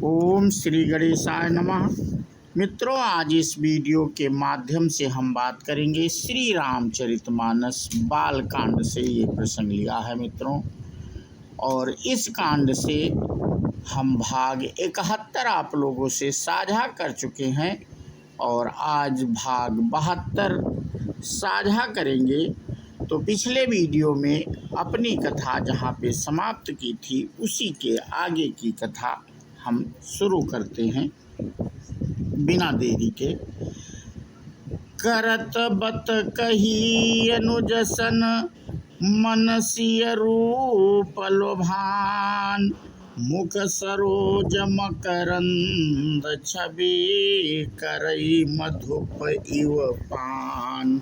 ओम श्री गणेशाय नमः। मित्रों, आज इस वीडियो के माध्यम से हम बात करेंगे श्री रामचरितमानस बाल कांड से ये प्रसंग लिया है मित्रों। और इस कांड से हम भाग 71 आप लोगों से साझा कर चुके हैं और आज भाग 72 साझा करेंगे। तो पिछले वीडियो में अपनी कथा जहाँ पे समाप्त की थी उसी के आगे की कथा हम शुरू करते हैं बिना देरी के। करत बत कही अनुजसन मनसिय रूप लोभान, मुख सरोज मकरंद छवि करई मधुप इव पान।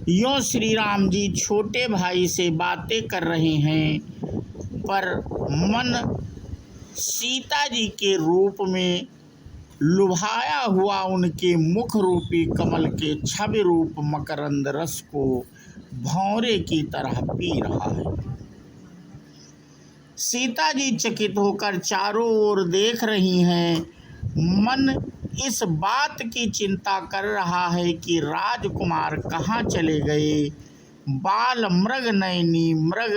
यो श्री राम जी छोटे भाई से बातें कर रहे हैं, पर मन सीता जी के रूप में लुभाया हुआ उनके मुख रूपी कमल के छवि रूप मकरंद रस को भौरे की तरह पी रहा है। सीता जी चकित होकर चारों ओर देख रही हैं। मन इस बात की चिंता कर रहा है कि राजकुमार कहाँ चले गए। बाल मृग नयनी मृग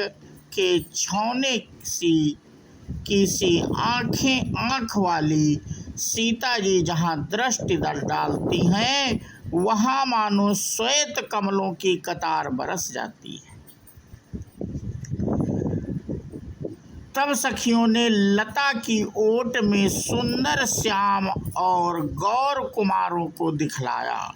के छौने सी आंखें आँख वाली सीता जी जहाँ दृष्टि डालती हैं वहाँ मानो श्वेत कमलों की कतार बरस जाती है। तब सखियों ने लता की ओट में सुंदर श्याम और गौर कुमारों को दिखलाया।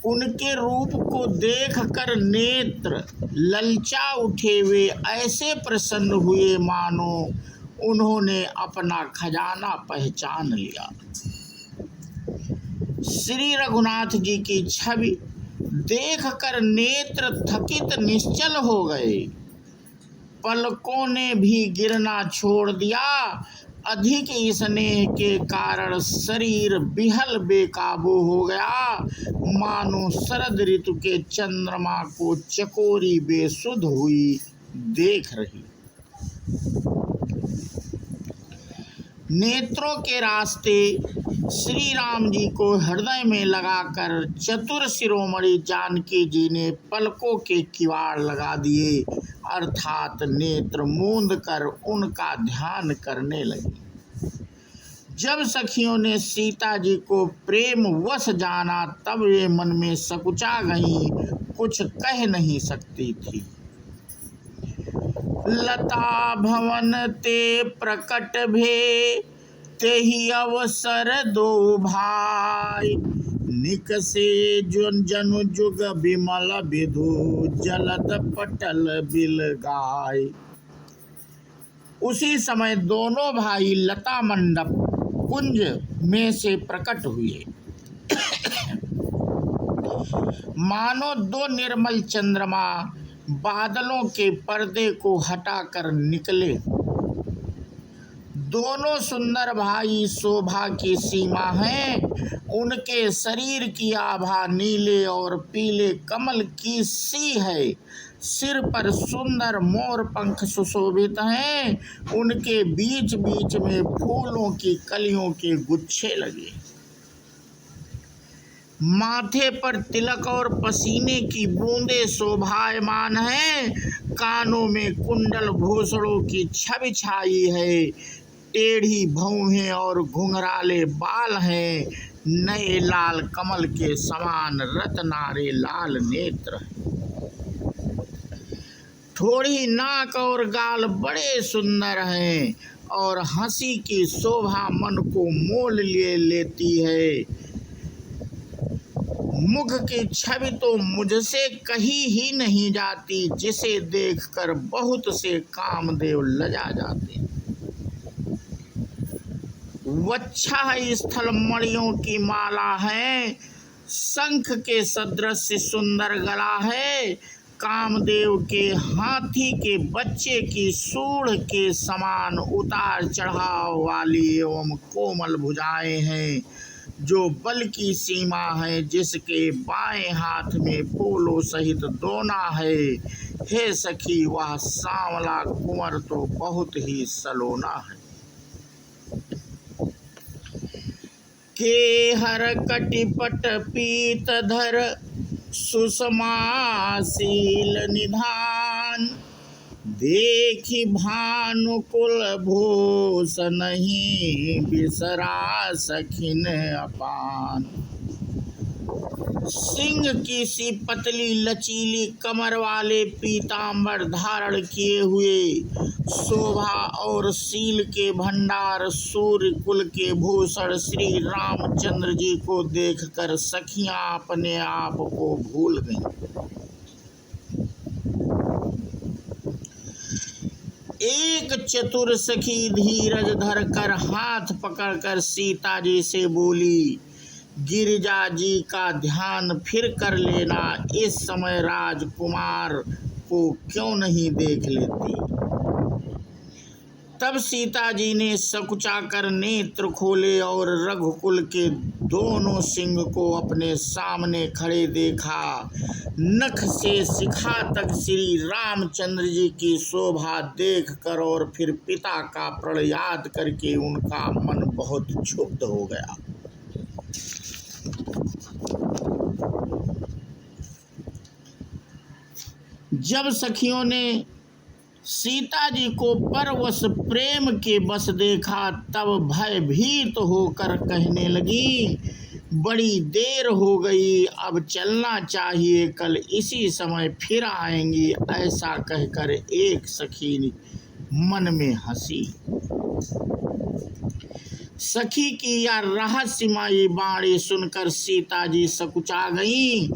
उनके रूप को देखकर नेत्र ललचा उठे, वे ऐसे प्रसन्न हुए मानो उन्होंने अपना खजाना पहचान लिया। श्री रघुनाथ जी की छवि देखकर नेत्र थकित निश्चल हो गए। पलकों ने भी गिरना छोड़ दिया। अधिक स्नेह के कारण शरीर बिहल बेकाबू हो गया, मानो शरद ऋतु के चंद्रमा को चकोरी बेसुध हुई देख रही। नेत्रों के रास्ते श्री राम जी को हृदय में लगाकर चतुर शिरोमणि जानकी जी ने पलकों के किवाड़ लगा दिए, अर्थात नेत्र मूंद कर उनका ध्यान करने लगी। जब सखियों ने सीता जी को प्रेम वश जाना तब वे मन में सकुचा गईं, कुछ कह नहीं सकती थी। लता भवन ते प्रकट भे तेहि अवसर दो भाई, निकसे जनु जुग विमल विधु जलद पटल बिल गाय। उसी समय दोनों भाई लता मंडप कुंज में से प्रकट हुए। मानो दो निर्मल चंद्रमा बादलों के पर्दे को हटाकर निकले। दोनों सुंदर भाई शोभा की सीमा हैं। उनके शरीर की आभा नीले और पीले कमल की सी है। सिर पर सुंदर मोर पंख सुशोभित हैं। उनके बीच बीच में फूलों की कलियों के गुच्छे लगे। माथे पर तिलक और पसीने की बूंदें शोभायमान हैं। कानों में कुंडल भूषणों की छवि छाई है। टेढ़ी भौहें और घुंघराले बाल हैं। नए लाल कमल के समान रत्नारे लाल नेत्र। थोड़ी नाक और गाल बड़े सुंदर हैं और हंसी की शोभा मन को मोल लेती है। मुख की छवि तो मुझसे कही ही नहीं जाती, जिसे देखकर बहुत से कामदेव लजा जाते। वच्छा स्थल मणियों की माला है। शंख के सदृश सुंदर गला है। कामदेव के हाथी के बच्चे की सूढ़ के समान उतार चढ़ाव वाली एवं कोमल भुजाएं हैं, जो बल की सीमा है। जिसके बाएं हाथ में फूलों सहित दोना है। हे सखी वह सांवला कुंवर तो बहुत ही सलोना है। के हर कटिपट पीत धर सुषमाशील निधान, देखी भानुकुल भूषणहि बिसरा सखिन अपान। सिंह की सी पतली लचीली कमर वाले पीतांबर धारण किए हुए, शोभा और शील के भंडार सूर्य कुल के भूषण श्री रामचंद्र जी को देखकर सखियां अपने आप को भूल गईं। एक चतुर सखी धीरज धरकर हाथ पकड़कर सीता जी से बोली, गिरिजा जी का ध्यान फिर कर लेना, इस समय राजकुमार को क्यों नहीं देख लेती। तब सीता जी ने सकुचाकर नेत्र खोले और रघुकुल के दोनों सिंह को अपने सामने खड़े देखा। नख से शिखा तक श्री रामचंद्र जी की शोभा देखकर और फिर पिता का प्रण याद करके उनका मन बहुत क्षुब्ध हो गया। जब सखियों ने सीता जी को परवश प्रेम के बस देखा, तब भयभीत होकर कहने लगी, बड़ी देर हो गई, अब चलना चाहिए, कल इसी समय फिर आएंगी। ऐसा कहकर एक सखी मन में हंसी। सखी की यह रहस्यमयी वाणी सुनकर सीता जी सकुचा गईं।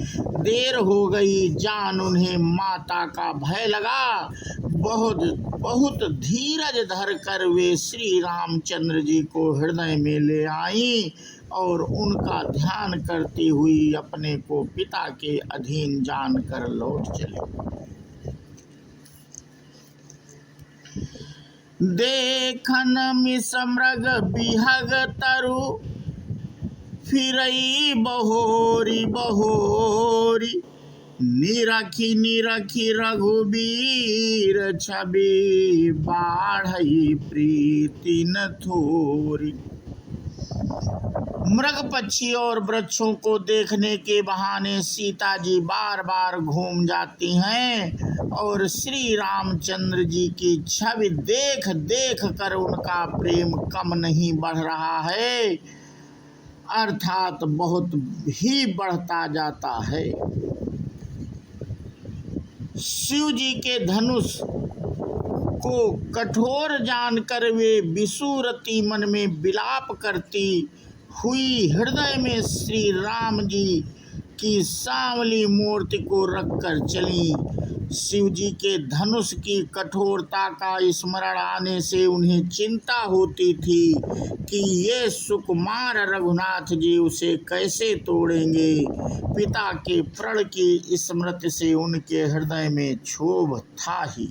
देर हो गई जान उन्हें माता का भय लगा। बहुत धीरज धरकर वे श्री रामचंद्र जी को हृदय में ले आईं और उनका ध्यान करती हुई अपने को पिता के अधीन जानकर लौट चली। देखन मिसमृग बिहग तरु, फिरई बहोरी बहोरी, निरखी निरखी रघुबीर छवि, बाढ़ई प्रीति न थोरी। मृग पक्षी और वृक्षों को देखने के बहाने सीता जी बार बार घूम जाती हैं और श्री रामचंद्र जी की छवि देख देख कर उनका प्रेम कम नहीं बढ़ रहा है, अर्थात बहुत ही बढ़ता जाता है। शिव जी के धनुष को कठोर जानकर वे विषुरति मन में विलाप करती हुई हृदय में श्री राम जी की सांवली मूर्ति को रखकर चली। शिव जी के धनुष की कठोरता का स्मरण आने से उन्हें चिंता होती थी कि ये सुकुमार रघुनाथ जी उसे कैसे तोड़ेंगे। पिता के प्रण की स्मृति से उनके हृदय में क्षोभ था ही,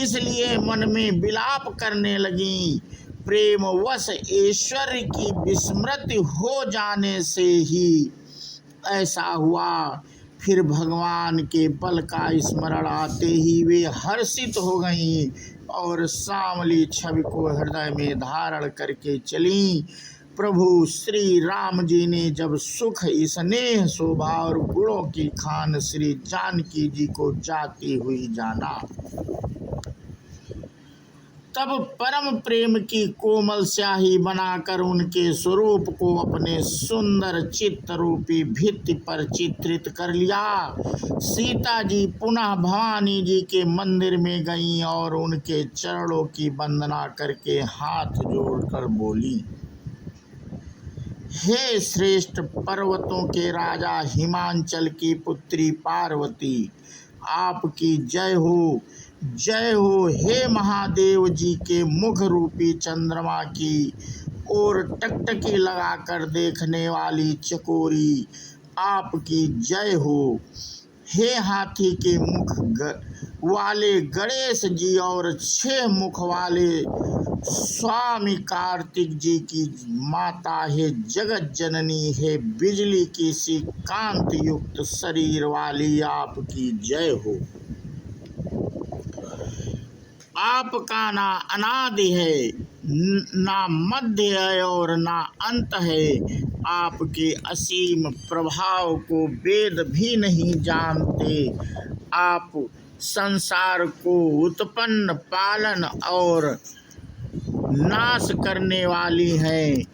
इसलिए मन में विलाप करने लगी। प्रेमवश ऐश्वर्य की विस्मृति हो जाने से ही ऐसा हुआ। फिर भगवान के बल का स्मरण आते ही वे हर्षित हो गईं और सांवली छवि को हृदय में धारण करके चलीं। प्रभु श्री राम जी ने जब सुख, स्नेह, शोभा और गुणों की खान श्री जानकी जी को जाती हुई जाना, तब परम प्रेम की कोमल स्याही बनाकर उनके स्वरूप को अपने सुंदर चित्त रूपी भित्ति पर चित्रित कर लिया। सीता जी पुनः भवानी जी के मंदिर में गईं और उनके चरणों की वंदना करके हाथ जोड़कर बोली, हे श्रेष्ठ पर्वतों के राजा हिमांचल की पुत्री पार्वती, आपकी जय हो, जय हो। हे महादेव जी के मुख रूपी चंद्रमा की ओर टकटकी लगाकर देखने वाली चकोरी, आपकी जय हो। हे हाथी के मुख वाले गणेश जी और 6 मुख वाले स्वामी कार्तिक जी की माता, हे जगत जननी, हे बिजली की सी कांति युक्त शरीर वाली, आपकी जय हो। आपका ना अनादि है, ना मध्य है और ना अंत है। आपके असीम प्रभाव को वेद भी नहीं जानते। आप संसार को उत्पन्न, पालन और नाश करने वाली हैं,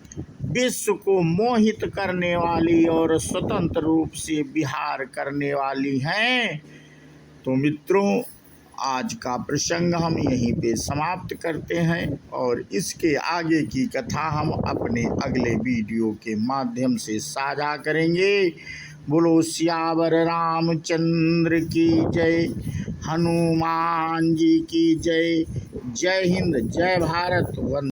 विश्व को मोहित करने वाली और स्वतंत्र रूप से विहार करने वाली हैं। तो मित्रों, आज का प्रसंग हम यहीं पे समाप्त करते हैं और इसके आगे की कथा हम अपने अगले वीडियो के माध्यम से साझा करेंगे। बोलो सियावर रामचंद्र की जय, हनुमान जी की जय। जय हिंद, जय भारत।